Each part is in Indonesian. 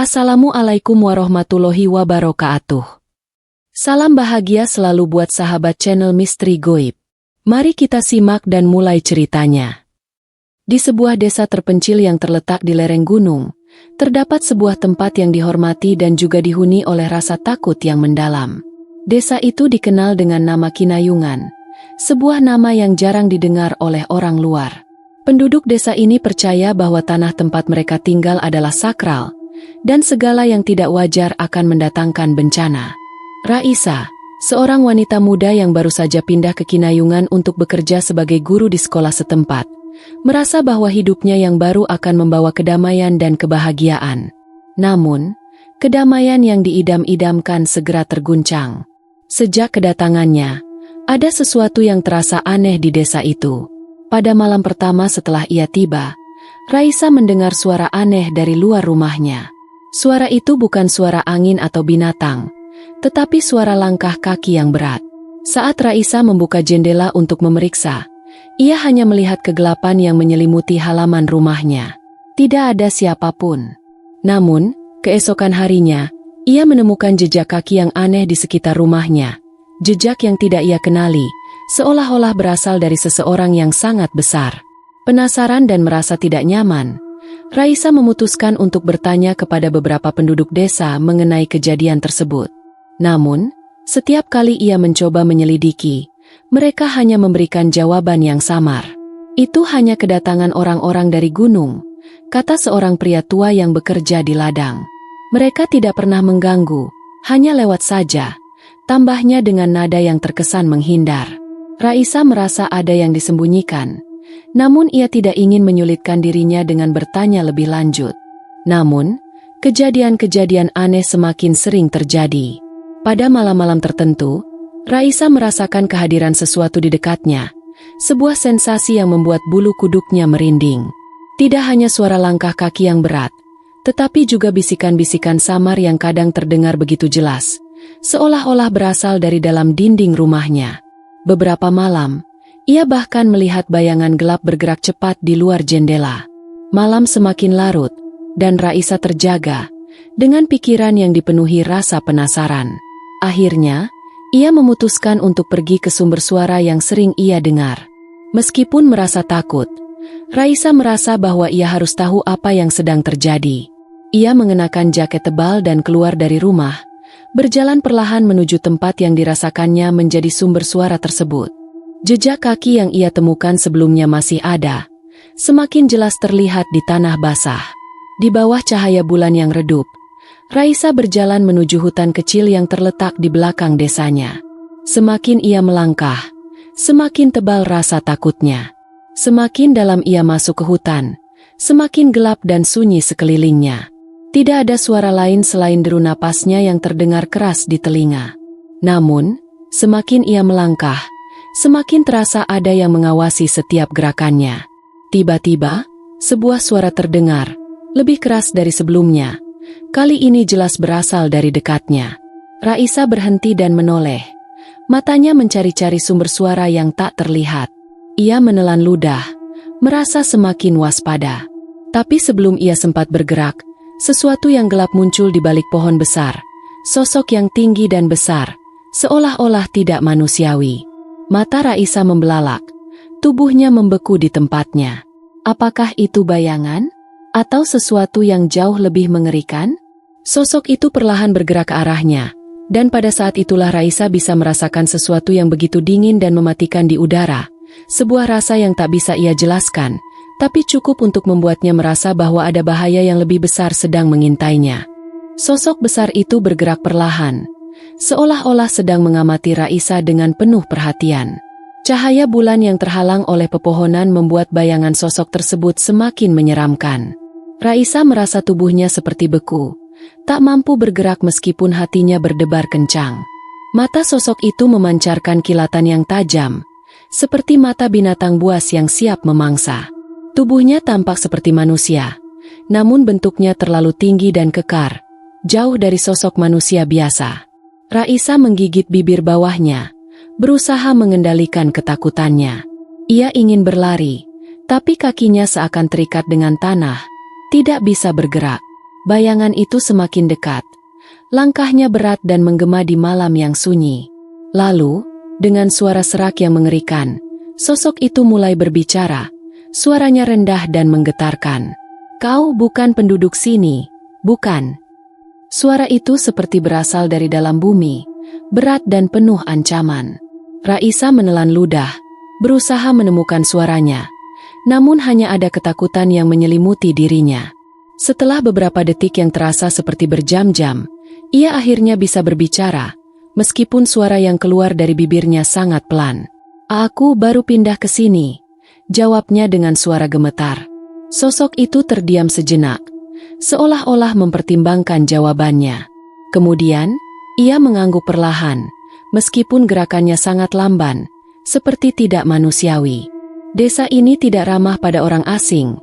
Assalamualaikum warahmatullahi wabarakatuh. Salam bahagia selalu buat sahabat channel Misteri Goib. Mari kita simak dan mulai ceritanya. Di sebuah desa terpencil yang terletak di lereng gunung, terdapat sebuah tempat yang dihormati dan juga dihuni oleh rasa takut yang mendalam. Desa itu dikenal dengan nama Kinayungan, sebuah nama yang jarang didengar oleh orang luar. Penduduk desa ini percaya bahwa tanah tempat mereka tinggal adalah sakral, dan segala yang tidak wajar akan mendatangkan bencana. Raisa, seorang wanita muda yang baru saja pindah ke Kinayungan untuk bekerja sebagai guru di sekolah setempat, merasa bahwa hidupnya yang baru akan membawa kedamaian dan kebahagiaan. Namun, kedamaian yang diidam-idamkan segera terguncang. Sejak kedatangannya, ada sesuatu yang terasa aneh di desa itu. Pada malam pertama setelah ia tiba, Raisa mendengar suara aneh dari luar rumahnya. Suara itu bukan suara angin atau binatang, tetapi suara langkah kaki yang berat. Saat Raisa membuka jendela untuk memeriksa, ia hanya melihat kegelapan yang menyelimuti halaman rumahnya. Tidak ada siapapun. Namun, keesokan harinya, ia menemukan jejak kaki yang aneh di sekitar rumahnya. Jejak yang tidak ia kenali, seolah-olah berasal dari seseorang yang sangat besar. Penasaran dan merasa tidak nyaman, Raisa memutuskan untuk bertanya kepada beberapa penduduk desa mengenai kejadian tersebut. Namun, setiap kali ia mencoba menyelidiki, mereka hanya memberikan jawaban yang samar. Itu hanya kedatangan orang-orang dari gunung, kata seorang pria tua yang bekerja di ladang. Mereka tidak pernah mengganggu, hanya lewat saja, tambahnya dengan nada yang terkesan menghindar. Raisa merasa ada yang disembunyikan. Namun ia tidak ingin menyulitkan dirinya dengan bertanya lebih lanjut. Namun, kejadian-kejadian aneh semakin sering terjadi. Pada malam-malam tertentu, Raisa merasakan kehadiran sesuatu di dekatnya, sebuah sensasi yang membuat bulu kuduknya merinding. Tidak hanya suara langkah kaki yang berat, tetapi juga bisikan-bisikan samar yang kadang terdengar begitu jelas, seolah-olah berasal dari dalam dinding rumahnya. Beberapa malam, ia bahkan melihat bayangan gelap bergerak cepat di luar jendela. Malam semakin larut, dan Raisa terjaga, dengan pikiran yang dipenuhi rasa penasaran. Akhirnya, ia memutuskan untuk pergi ke sumber suara yang sering ia dengar. Meskipun merasa takut, Raisa merasa bahwa ia harus tahu apa yang sedang terjadi. Ia mengenakan jaket tebal dan keluar dari rumah, berjalan perlahan menuju tempat yang dirasakannya menjadi sumber suara tersebut. Jejak kaki yang ia temukan sebelumnya masih ada, semakin jelas terlihat di tanah basah. Di bawah cahaya bulan yang redup, Raisa berjalan menuju hutan kecil yang terletak di belakang desanya. Semakin ia melangkah, semakin tebal rasa takutnya. Semakin dalam ia masuk ke hutan, semakin gelap dan sunyi sekelilingnya. Tidak ada suara lain selain deru napasnya yang terdengar keras di telinga. Namun, semakin ia melangkah, semakin terasa ada yang mengawasi setiap gerakannya. Tiba-tiba, sebuah suara terdengar, lebih keras dari sebelumnya. Kali ini jelas berasal dari dekatnya. Raisa berhenti dan menoleh. Matanya mencari-cari sumber suara yang tak terlihat. Ia menelan ludah, merasa semakin waspada. Tapi sebelum ia sempat bergerak, sesuatu yang gelap muncul di balik pohon besar. Sosok yang tinggi dan besar, seolah-olah tidak manusiawi. Mata Raisa membelalak, tubuhnya membeku di tempatnya. Apakah itu bayangan? Atau sesuatu yang jauh lebih mengerikan? Sosok itu perlahan bergerak ke arahnya, dan pada saat itulah Raisa bisa merasakan sesuatu yang begitu dingin dan mematikan di udara. Sebuah rasa yang tak bisa ia jelaskan, tapi cukup untuk membuatnya merasa bahwa ada bahaya yang lebih besar sedang mengintainya. Sosok besar itu bergerak perlahan, seolah-olah sedang mengamati Raisa dengan penuh perhatian. Cahaya bulan yang terhalang oleh pepohonan membuat bayangan sosok tersebut semakin menyeramkan. Raisa merasa tubuhnya seperti beku, tak mampu bergerak meskipun hatinya berdebar kencang. Mata sosok itu memancarkan kilatan yang tajam, seperti mata binatang buas yang siap memangsa. Tubuhnya tampak seperti manusia, namun bentuknya terlalu tinggi dan kekar, jauh dari sosok manusia biasa. Raisa menggigit bibir bawahnya, berusaha mengendalikan ketakutannya. Ia ingin berlari, tapi kakinya seakan terikat dengan tanah, tidak bisa bergerak. Bayangan itu semakin dekat. Langkahnya berat dan menggema di malam yang sunyi. Lalu, dengan suara serak yang mengerikan, sosok itu mulai berbicara. Suaranya rendah dan menggetarkan. "Kau bukan penduduk sini, bukan?" Suara itu seperti berasal dari dalam bumi, berat dan penuh ancaman. Raisa menelan ludah, berusaha menemukan suaranya. Namun hanya ada ketakutan yang menyelimuti dirinya. Setelah beberapa detik yang terasa seperti berjam-jam, ia akhirnya bisa berbicara, meskipun suara yang keluar dari bibirnya sangat pelan. "Aku baru pindah ke sini," jawabnya dengan suara gemetar. Sosok itu terdiam sejenak, seolah-olah mempertimbangkan jawabannya. Kemudian, ia mengangguk perlahan, meskipun gerakannya sangat lamban, seperti tidak manusiawi. "Desa ini tidak ramah pada orang asing."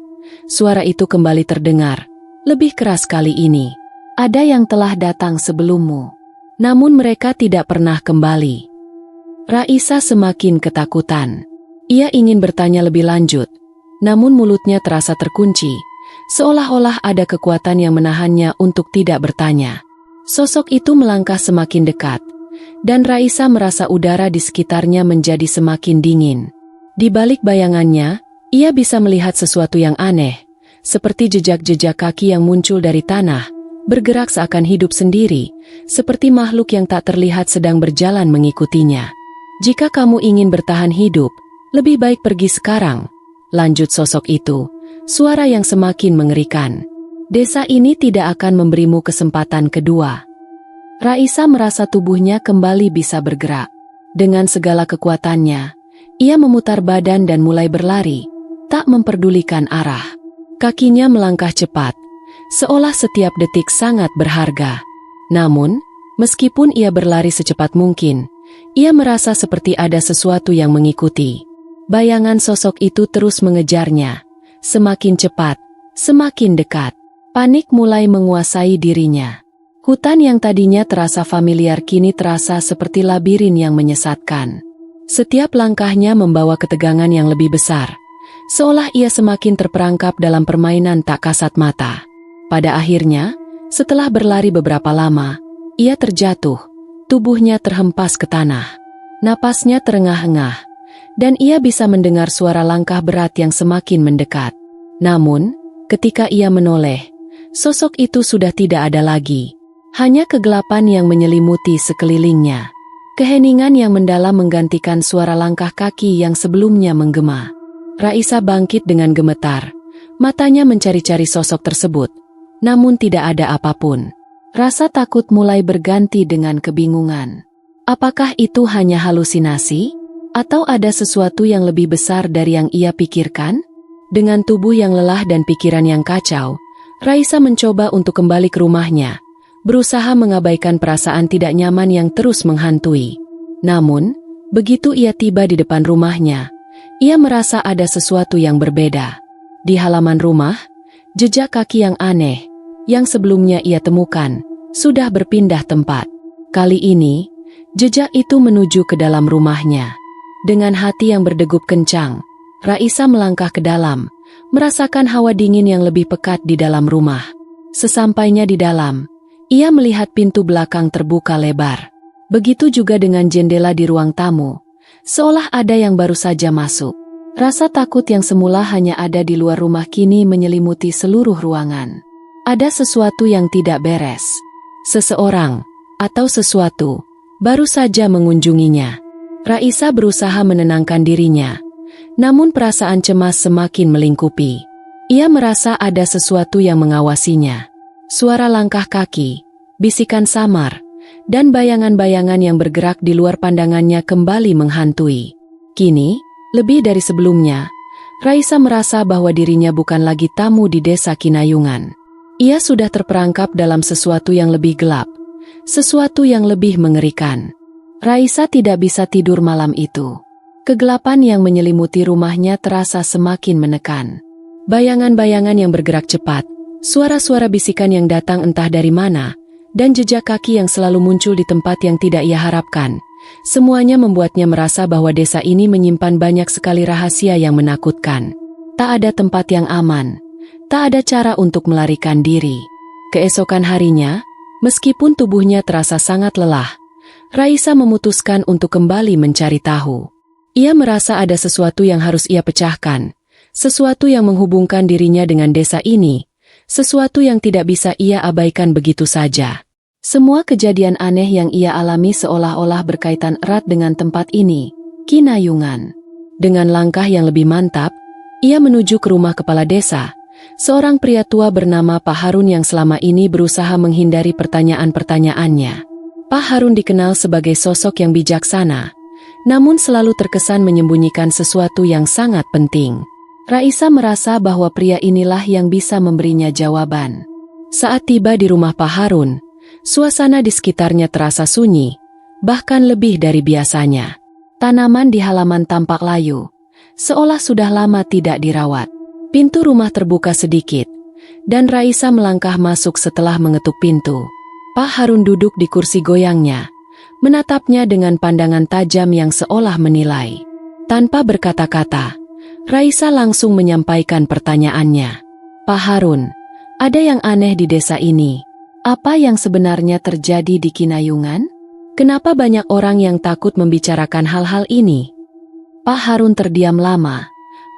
Suara itu kembali terdengar, lebih keras kali ini. "Ada yang telah datang sebelummu, namun mereka tidak pernah kembali." Raisa semakin ketakutan. Ia ingin bertanya lebih lanjut, namun mulutnya terasa terkunci, seolah-olah ada kekuatan yang menahannya untuk tidak bertanya. Sosok itu melangkah semakin dekat, dan Raisa merasa udara di sekitarnya menjadi semakin dingin. Di balik bayangannya, ia bisa melihat sesuatu yang aneh, seperti jejak-jejak kaki yang muncul dari tanah, bergerak seakan hidup sendiri, seperti makhluk yang tak terlihat sedang berjalan mengikutinya. "Jika kamu ingin bertahan hidup, lebih baik pergi sekarang," lanjut sosok itu, suara yang semakin mengerikan. "Desa ini tidak akan memberimu kesempatan kedua." Raisa merasa tubuhnya kembali bisa bergerak. Dengan segala kekuatannya, ia memutar badan dan mulai berlari, tak memperdulikan arah. Kakinya melangkah cepat, seolah setiap detik sangat berharga. Namun, meskipun ia berlari secepat mungkin, ia merasa seperti ada sesuatu yang mengikuti. Bayangan sosok itu terus mengejarnya, semakin cepat, semakin dekat. Panik mulai menguasai dirinya. Hutan yang tadinya terasa familiar kini terasa seperti labirin yang menyesatkan. Setiap langkahnya membawa ketegangan yang lebih besar, seolah ia semakin terperangkap dalam permainan tak kasat mata. Pada akhirnya, setelah berlari beberapa lama, ia terjatuh, tubuhnya terhempas ke tanah. Napasnya terengah-engah, dan ia bisa mendengar suara langkah berat yang semakin mendekat. Namun, ketika ia menoleh, sosok itu sudah tidak ada lagi. Hanya kegelapan yang menyelimuti sekelilingnya. Keheningan yang mendalam menggantikan suara langkah kaki yang sebelumnya menggema. Raisa bangkit dengan gemetar, matanya mencari-cari sosok tersebut. Namun tidak ada apapun. Rasa takut mulai berganti dengan kebingungan. Apakah itu hanya halusinasi? Atau ada sesuatu yang lebih besar dari yang ia pikirkan? Dengan tubuh yang lelah dan pikiran yang kacau, Raisa mencoba untuk kembali ke rumahnya, berusaha mengabaikan perasaan tidak nyaman yang terus menghantui. Namun, begitu ia tiba di depan rumahnya, ia merasa ada sesuatu yang berbeda. Di halaman rumah, jejak kaki yang aneh, yang sebelumnya ia temukan, sudah berpindah tempat. Kali ini, jejak itu menuju ke dalam rumahnya. Dengan hati yang berdegup kencang, Raisa melangkah ke dalam, merasakan hawa dingin yang lebih pekat di dalam rumah. Sesampainya di dalam, ia melihat pintu belakang terbuka lebar. Begitu juga dengan jendela di ruang tamu, seolah ada yang baru saja masuk. Rasa takut yang semula hanya ada di luar rumah kini menyelimuti seluruh ruangan. Ada sesuatu yang tidak beres. Seseorang, atau sesuatu, baru saja mengunjunginya. Raisa berusaha menenangkan dirinya, namun perasaan cemas semakin melingkupi. Ia merasa ada sesuatu yang mengawasinya. Suara langkah kaki, bisikan samar, dan bayangan-bayangan yang bergerak di luar pandangannya kembali menghantui. Kini, lebih dari sebelumnya, Raisa merasa bahwa dirinya bukan lagi tamu di desa Kinayungan. Ia sudah terperangkap dalam sesuatu yang lebih gelap, sesuatu yang lebih mengerikan. Raisa tidak bisa tidur malam itu. Kegelapan yang menyelimuti rumahnya terasa semakin menekan. Bayangan-bayangan yang bergerak cepat, suara-suara bisikan yang datang entah dari mana, dan jejak kaki yang selalu muncul di tempat yang tidak ia harapkan. Semuanya membuatnya merasa bahwa desa ini menyimpan banyak sekali rahasia yang menakutkan. Tak ada tempat yang aman. Tak ada cara untuk melarikan diri. Keesokan harinya, meskipun tubuhnya terasa sangat lelah, Raisa memutuskan untuk kembali mencari tahu. Ia merasa ada sesuatu yang harus ia pecahkan, sesuatu yang menghubungkan dirinya dengan desa ini, sesuatu yang tidak bisa ia abaikan begitu saja. Semua kejadian aneh yang ia alami seolah-olah berkaitan erat dengan tempat ini, Kinayungan. Dengan langkah yang lebih mantap, ia menuju ke rumah kepala desa, seorang pria tua bernama Pak Harun yang selama ini berusaha menghindari pertanyaan-pertanyaannya. Pak Harun dikenal sebagai sosok yang bijaksana, namun selalu terkesan menyembunyikan sesuatu yang sangat penting. Raisa merasa bahwa pria inilah yang bisa memberinya jawaban. Saat tiba di rumah Pak Harun, suasana di sekitarnya terasa sunyi, bahkan lebih dari biasanya. Tanaman di halaman tampak layu, seolah sudah lama tidak dirawat. Pintu rumah terbuka sedikit, dan Raisa melangkah masuk setelah mengetuk pintu. Pak Harun duduk di kursi goyangnya, menatapnya dengan pandangan tajam yang seolah menilai. Tanpa berkata-kata, Raisa langsung menyampaikan pertanyaannya. Pak Harun, ada yang aneh di desa ini. Apa yang sebenarnya terjadi di Kinayungan? Kenapa banyak orang yang takut membicarakan hal-hal ini? Pak Harun terdiam lama,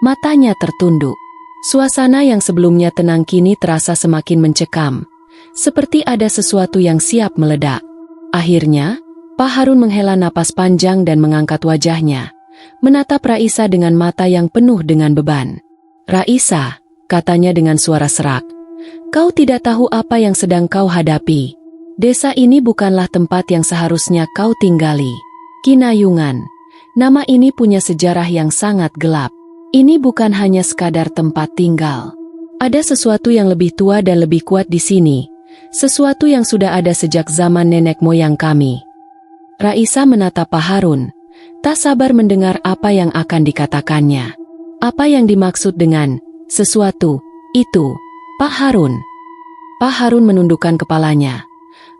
matanya tertunduk. Suasana yang sebelumnya tenang kini terasa semakin mencekam, seperti ada sesuatu yang siap meledak. Akhirnya, Pak Harun menghela napas panjang dan mengangkat wajahnya, menatap Raisa dengan mata yang penuh dengan beban. Raisa, katanya dengan suara serak, kau tidak tahu apa yang sedang kau hadapi. Desa ini bukanlah tempat yang seharusnya kau tinggali. Kinayungan, nama ini punya sejarah yang sangat gelap. Ini bukan hanya sekadar tempat tinggal. Ada sesuatu yang lebih tua dan lebih kuat di sini, sesuatu yang sudah ada sejak zaman nenek moyang kami. Raisa menatap Pak Harun, tak sabar mendengar apa yang akan dikatakannya. Apa yang dimaksud dengan sesuatu itu, Pak Harun? Pak Harun menundukkan kepalanya,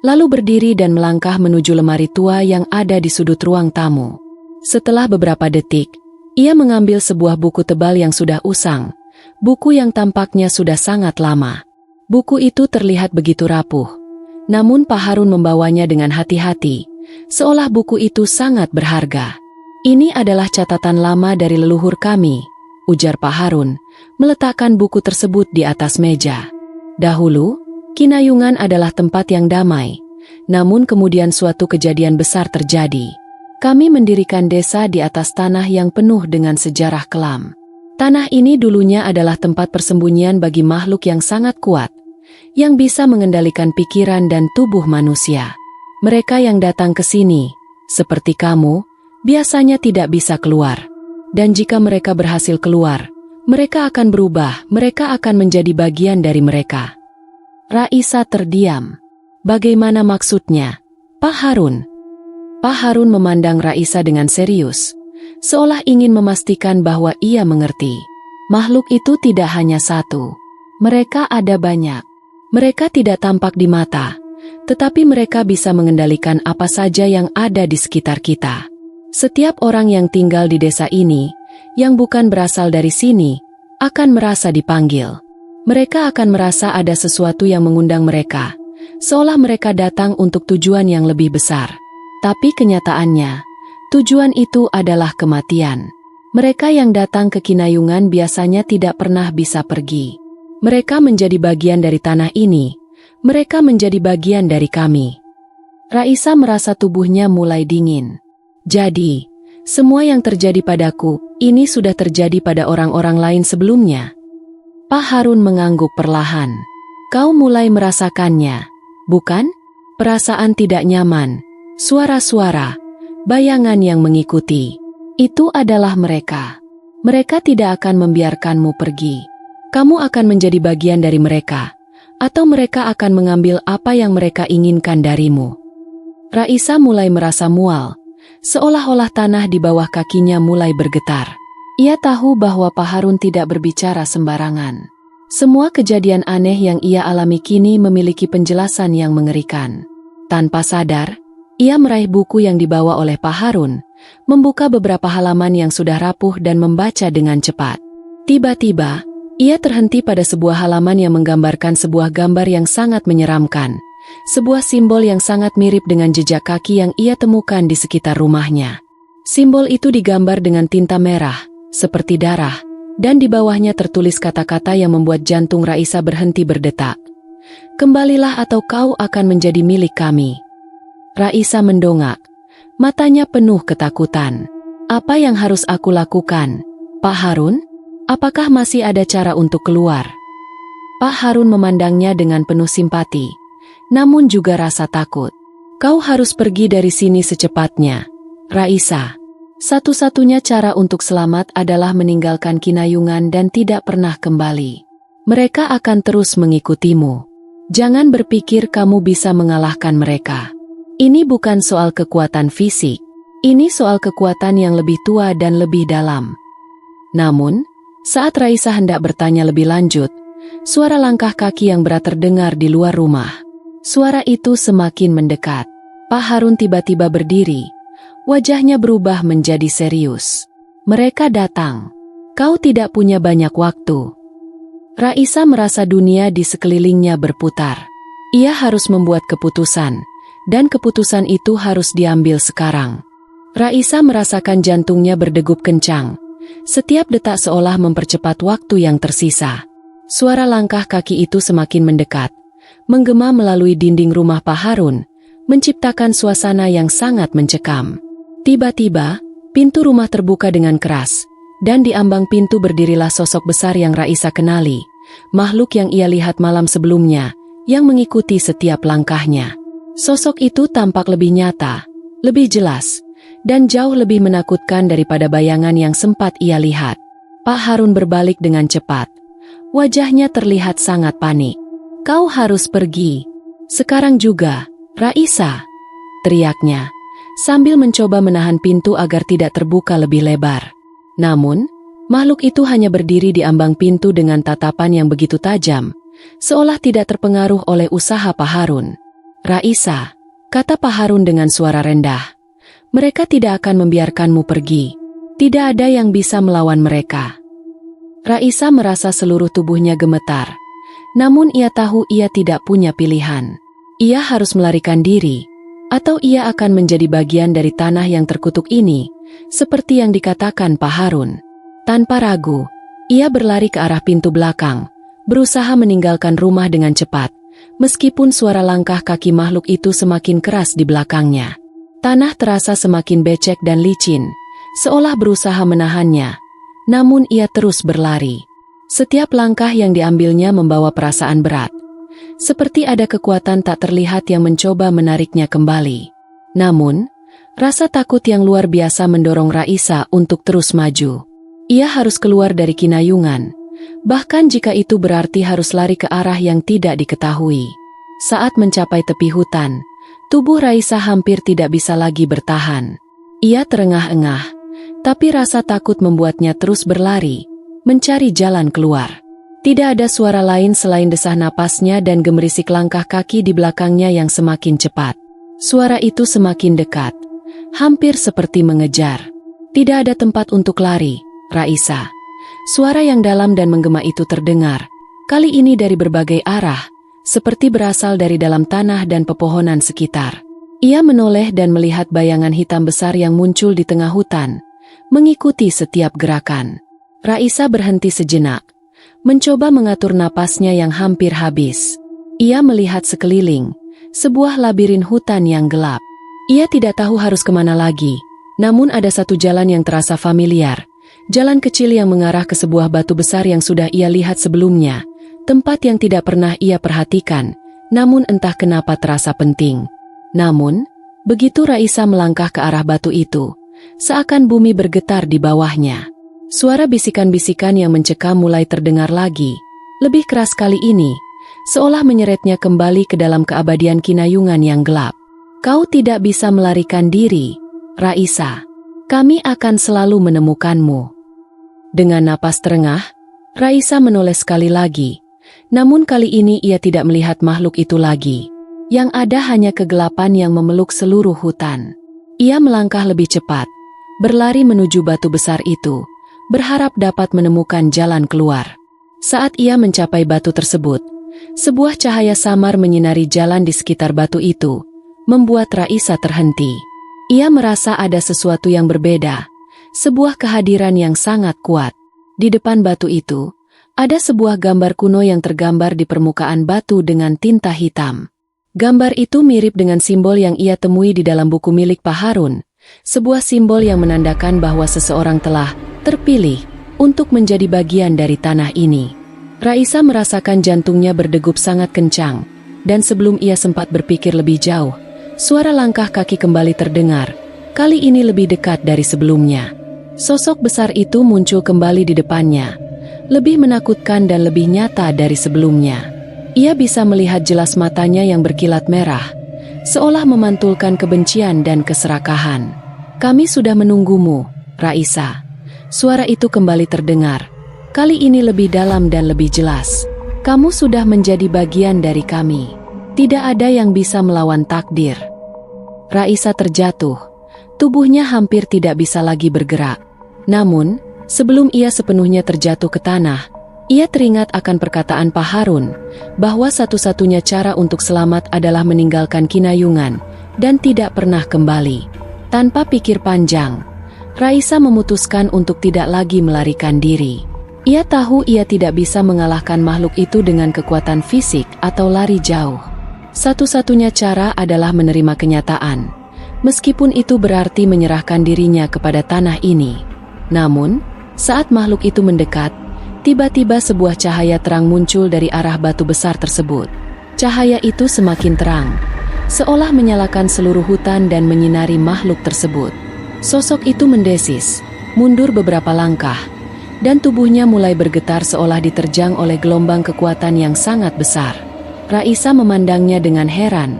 lalu berdiri dan melangkah menuju lemari tua yang ada di sudut ruang tamu. Setelah beberapa detik, ia mengambil sebuah buku tebal yang sudah usang, buku yang tampaknya sudah sangat lama. Buku itu terlihat begitu rapuh, namun Pak Harun membawanya dengan hati-hati, seolah buku itu sangat berharga. Ini adalah catatan lama dari leluhur kami, ujar Pak Harun, meletakkan buku tersebut di atas meja. Dahulu, Kinayungan adalah tempat yang damai, namun kemudian suatu kejadian besar terjadi. Kami mendirikan desa di atas tanah yang penuh dengan sejarah kelam. Tanah ini dulunya adalah tempat persembunyian bagi makhluk yang sangat kuat, yang bisa mengendalikan pikiran dan tubuh manusia. Mereka yang datang ke sini, seperti kamu, biasanya tidak bisa keluar. Dan jika mereka berhasil keluar, mereka akan berubah, mereka akan menjadi bagian dari mereka. Raisa terdiam. Bagaimana maksudnya, Pak Harun? Pak Harun memandang Raisa dengan serius, seolah ingin memastikan bahwa ia mengerti. Makhluk itu tidak hanya satu. Mereka ada banyak. Mereka tidak tampak di mata, tetapi mereka bisa mengendalikan apa saja yang ada di sekitar kita. Setiap orang yang tinggal di desa ini, yang bukan berasal dari sini, akan merasa dipanggil. Mereka akan merasa ada sesuatu yang mengundang mereka, seolah mereka datang untuk tujuan yang lebih besar. Tapi kenyataannya, tujuan itu adalah kematian. Mereka yang datang ke Kinayungan biasanya tidak pernah bisa pergi. Mereka menjadi bagian dari tanah ini. Mereka menjadi bagian dari kami. Raisa merasa tubuhnya mulai dingin. Jadi, semua yang terjadi padaku, ini sudah terjadi pada orang-orang lain sebelumnya. Pak Harun mengangguk perlahan. Kau mulai merasakannya, bukan? Perasaan tidak nyaman. Suara-suara, bayangan yang mengikuti, itu adalah mereka. Mereka tidak akan membiarkanmu pergi. Kamu akan menjadi bagian dari mereka, atau mereka akan mengambil apa yang mereka inginkan darimu. Raisa mulai merasa mual, seolah-olah tanah di bawah kakinya mulai bergetar. Ia tahu bahwa Pak Harun tidak berbicara sembarangan. Semua kejadian aneh yang ia alami kini memiliki penjelasan yang mengerikan. Tanpa sadar, ia meraih buku yang dibawa oleh Pak Harun, membuka beberapa halaman yang sudah rapuh dan membaca dengan cepat. Tiba-tiba, Ia terhenti pada sebuah halaman yang menggambarkan sebuah gambar yang sangat menyeramkan. Sebuah simbol yang sangat mirip dengan jejak kaki yang ia temukan di sekitar rumahnya. Simbol itu digambar dengan tinta merah, seperti darah, dan di bawahnya tertulis kata-kata yang membuat jantung Raisa berhenti berdetak. "Kembalilah atau kau akan menjadi milik kami." Raisa mendongak. Matanya penuh ketakutan. "Apa yang harus aku lakukan, Pak Harun? Apakah masih ada cara untuk keluar?" Pak Harun memandangnya dengan penuh simpati, namun juga rasa takut. "Kau harus pergi dari sini secepatnya, Raisa. Satu-satunya cara untuk selamat adalah meninggalkan Kinayungan dan tidak pernah kembali. Mereka akan terus mengikutimu. Jangan berpikir kamu bisa mengalahkan mereka. Ini bukan soal kekuatan fisik. Ini soal kekuatan yang lebih tua dan lebih dalam." Namun, saat Raisa hendak bertanya lebih lanjut, suara langkah kaki yang berat terdengar di luar rumah. Suara itu semakin mendekat. Pak Harun tiba-tiba berdiri. Wajahnya berubah menjadi serius. "Mereka datang. Kau tidak punya banyak waktu." Raisa merasa dunia di sekelilingnya berputar. Ia harus membuat keputusan, dan keputusan itu harus diambil sekarang. Raisa merasakan jantungnya berdegup kencang. Setiap detak seolah mempercepat waktu yang tersisa. Suara langkah kaki itu semakin mendekat, menggema melalui dinding rumah Pak Harun, menciptakan suasana yang sangat mencekam. Tiba-tiba, pintu rumah terbuka dengan keras, dan di ambang pintu berdirilah sosok besar yang Raisa kenali, makhluk yang ia lihat malam sebelumnya, yang mengikuti setiap langkahnya. Sosok itu tampak lebih nyata, lebih jelas, dan jauh lebih menakutkan daripada bayangan yang sempat ia lihat. Pak Harun berbalik dengan cepat. Wajahnya terlihat sangat panik. "Kau harus pergi. Sekarang juga, Raisa," teriaknya, sambil mencoba menahan pintu agar tidak terbuka lebih lebar. Namun, makhluk itu hanya berdiri di ambang pintu dengan tatapan yang begitu tajam, seolah tidak terpengaruh oleh usaha Pak Harun. "Raisa," kata Pak Harun dengan suara rendah. "Mereka tidak akan membiarkanmu pergi. Tidak ada yang bisa melawan mereka." Raisa merasa seluruh tubuhnya gemetar. Namun ia tahu ia tidak punya pilihan. Ia harus melarikan diri, atau ia akan menjadi bagian dari tanah yang terkutuk ini, seperti yang dikatakan Pak Harun. Tanpa ragu, ia berlari ke arah pintu belakang, berusaha meninggalkan rumah dengan cepat, meskipun suara langkah kaki makhluk itu semakin keras di belakangnya. Tanah terasa semakin becek dan licin, seolah berusaha menahannya, namun ia terus berlari. Setiap langkah yang diambilnya membawa perasaan berat, seperti ada kekuatan tak terlihat yang mencoba menariknya kembali. Namun, rasa takut yang luar biasa mendorong Raisa untuk terus maju. Ia harus keluar dari Kinayungan, bahkan jika itu berarti harus lari ke arah yang tidak diketahui. Saat mencapai tepi hutan, tubuh Raisa hampir tidak bisa lagi bertahan. Ia terengah-engah, tapi rasa takut membuatnya terus berlari, mencari jalan keluar. Tidak ada suara lain selain desah napasnya dan gemerisik langkah kaki di belakangnya yang semakin cepat. Suara itu semakin dekat, hampir seperti mengejar. "Tidak ada tempat untuk lari, Raisa." Suara yang dalam dan menggema itu terdengar, kali ini dari berbagai arah, seperti berasal dari dalam tanah dan pepohonan sekitar. Ia menoleh dan melihat bayangan hitam besar yang muncul di tengah hutan, mengikuti setiap gerakan. Raisa berhenti sejenak, mencoba mengatur napasnya yang hampir habis. Ia melihat sekeliling, sebuah labirin hutan yang gelap. Ia tidak tahu harus kemana lagi, namun ada satu jalan yang terasa familiar. Jalan kecil yang mengarah ke sebuah batu besar yang sudah ia lihat sebelumnya, tempat yang tidak pernah ia perhatikan, namun entah kenapa terasa penting. Namun, begitu Raisa melangkah ke arah batu itu, seakan bumi bergetar di bawahnya. Suara bisikan-bisikan yang mencekam mulai terdengar lagi, lebih keras kali ini, seolah menyeretnya kembali ke dalam keabadian Kinayungan yang gelap. "Kau tidak bisa melarikan diri, Raisa. Kami akan selalu menemukanmu." Dengan napas terengah, Raisa menoleh sekali lagi, namun kali ini ia tidak melihat makhluk itu lagi. Yang ada hanya kegelapan yang memeluk seluruh hutan. Ia melangkah lebih cepat, berlari menuju batu besar itu, berharap dapat menemukan jalan keluar. Saat ia mencapai batu tersebut, sebuah cahaya samar menyinari jalan di sekitar batu itu, membuat Raisa terhenti. Ia merasa ada sesuatu yang berbeda, sebuah kehadiran yang sangat kuat. Di depan batu itu, ada sebuah gambar kuno yang tergambar di permukaan batu dengan tinta hitam. Gambar itu mirip dengan simbol yang ia temui di dalam buku milik Pak Harun, sebuah simbol yang menandakan bahwa seseorang telah terpilih untuk menjadi bagian dari tanah ini. Raisa merasakan jantungnya berdegup sangat kencang, dan sebelum ia sempat berpikir lebih jauh, suara langkah kaki kembali terdengar, kali ini lebih dekat dari sebelumnya. Sosok besar itu muncul kembali di depannya, lebih menakutkan dan lebih nyata dari sebelumnya. Ia bisa melihat jelas matanya yang berkilat merah, seolah memantulkan kebencian dan keserakahan. "Kami sudah menunggumu, Raisa." Suara itu kembali terdengar, kali ini lebih dalam dan lebih jelas. "Kamu sudah menjadi bagian dari kami. Tidak ada yang bisa melawan takdir." Raisa terjatuh, tubuhnya hampir tidak bisa lagi bergerak. Namun, sebelum ia sepenuhnya terjatuh ke tanah, ia teringat akan perkataan Pak Harun, bahwa satu-satunya cara untuk selamat adalah meninggalkan Kinayungan, dan tidak pernah kembali. Tanpa pikir panjang, Raisa memutuskan untuk tidak lagi melarikan diri. Ia tahu ia tidak bisa mengalahkan makhluk itu dengan kekuatan fisik atau lari jauh. Satu-satunya cara adalah menerima kenyataan, meskipun itu berarti menyerahkan dirinya kepada tanah ini. Namun, saat makhluk itu mendekat, tiba-tiba sebuah cahaya terang muncul dari arah batu besar tersebut. Cahaya itu semakin terang, seolah menyalakan seluruh hutan dan menyinari makhluk tersebut. Sosok itu mendesis, mundur beberapa langkah, dan tubuhnya mulai bergetar seolah diterjang oleh gelombang kekuatan yang sangat besar. Raisa memandangnya dengan heran,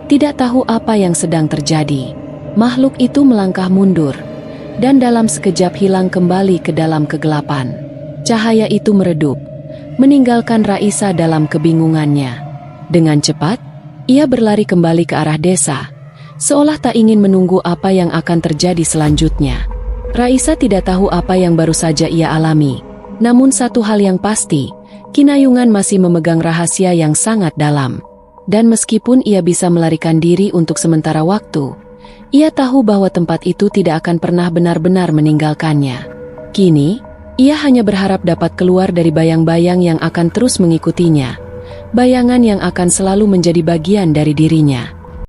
tidak tahu apa yang sedang terjadi. Makhluk itu melangkah mundur, dan dalam sekejap hilang kembali ke dalam kegelapan. Cahaya itu meredup, meninggalkan Raisa dalam kebingungannya. Dengan cepat, ia berlari kembali ke arah desa, seolah tak ingin menunggu apa yang akan terjadi selanjutnya. Raisa tidak tahu apa yang baru saja ia alami, namun satu hal yang pasti, Kinayungan masih memegang rahasia yang sangat dalam. Dan meskipun ia bisa melarikan diri untuk sementara waktu, ia tahu bahwa tempat itu tidak akan pernah benar-benar meninggalkannya. Kini, ia hanya berharap dapat keluar dari bayang-bayang yang akan terus mengikutinya, bayangan yang akan selalu menjadi bagian dari dirinya.